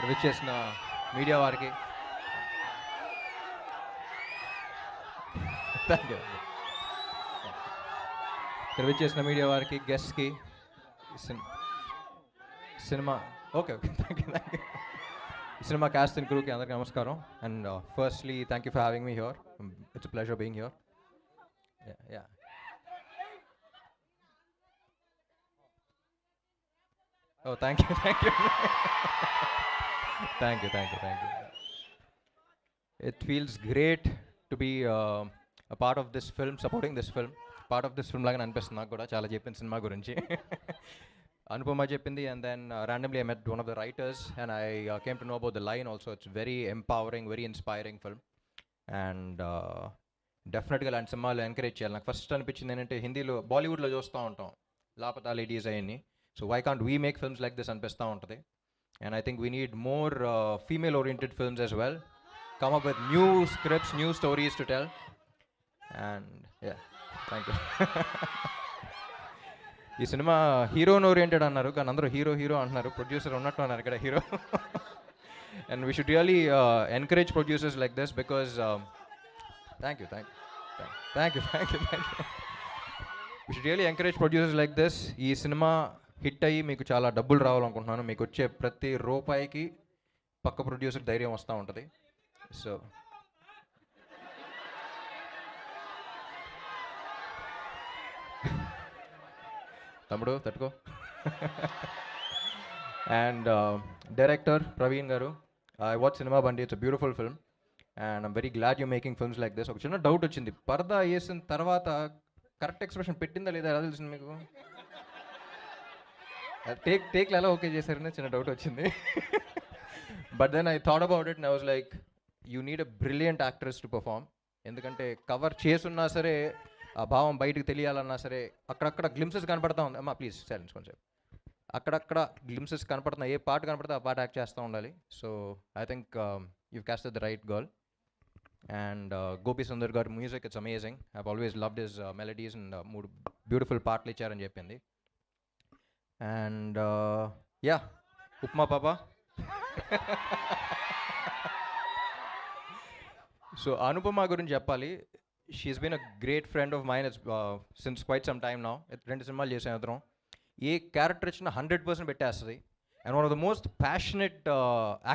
ఇక్కడ విచ్చేసిన మీడియా వారికి థ్యాంక్ యూ. ఇక్కడ విచ్చేసిన మీడియా వారికి, గెస్ట్కి, cinema okay thank you. Cinema cast and క్రూకి అందరికీ నమస్కారం. And firstly thank you for having me here. It's pleasure being here. Yeah Oh, thank you. Thank you. It feels great to be a part of this film, supporting this film. Part of this film లాగా అనిపిస్తుంది నాకు కూడా. చాలా చెప్పింది cinema గురించి. అనుపమ చెప్పింది, and then randomly I met one of the writers and I came to know about the line also. It's very empowering, very inspiring film. And డెఫినెట్గా ఇలాంటి సినిమాలు ఎంకరేజ్ చేయాలి. నాకు ఫస్ట్ అనిపించింది ఏంటంటే, హిందీలో బాలీవుడ్లో చూస్తూ ఉంటాం లాపతా లేడీస్ అయ్యి. So why can't we make films like this అనిపిస్తూ ఉంటుంది. And I think we need more female oriented films as well. Come up with new scripts, new stories to tell. And yeah, thank you. ఈ cinema హీరోన్ oriented అన్నారు, కానీ అందరూ hero అంటున్నారు. Producer ఉన్నట్టు అన్నారు ఇక్కడ hero. And we should really encourage producers like this because thank you. We should really encourage producers like this. ఈ cinema hit అయ్యి మీకు చాలా డబ్బులు రావాలనుకుంటున్నాను. మీకు వచ్చే ప్రతి రూపాయికి పక్క ప్రొడ్యూసర్ ధైర్యం వస్తూ ఉంటుంది. సో తమ్ముడు తట్టుకో. అండ్ డైరెక్టర్ ప్రవీణ్ గారు, ఐ వాచ్ సినిమా బండి. It's a beautiful film and I'm very glad you making films like this. ఒక చిన్న డౌట్ వచ్చింది, పరదా వేసిన తర్వాత కరెక్ట్ ఎక్స్ప్రెషన్ పెట్టిందా లేదా ఎలా తెలిసింది మీకు? టేక్లు ఎలా ఓకే చేశారని చిన్న డౌట్ వచ్చింది. But then I thought about it and I was like, you need a brilliant actress to perform. ఎందుకంటే కవర్ చేసున్నా సరే, ఆ భావం బయటకు తెలియాలన్నా సరే, అక్కడక్కడ గ్లిమ్సెస్ కనపడతా ఉంది. అమ్మా ప్లీజ్ సైలెన్స్ కొంచెం. అక్కడక్కడ గ్లిమ్సెస్ కనపడుతున్నాయి, ఏ పాట కనపడితే ఆ పాట యాక్ట్ చేస్తూ ఉండాలి. So I think you casted the right girl. And Gopi Sundar గారు music, it's amazing. I always loved his melodies and 3 beautiful పాటలు ఇచ్చారని చెప్పింది. అండ్ యా, ఉప్మా పాప. సో అనుపమ గురించి చెప్పాలి. She's been a great friend of mine since quite some time now. 2 సినిమాలు చేసాం ఇద్దరం. ఏ క్యారెక్టర్ ఇచ్చినా 100% పెట్టేస్తుంది. And one of the most passionate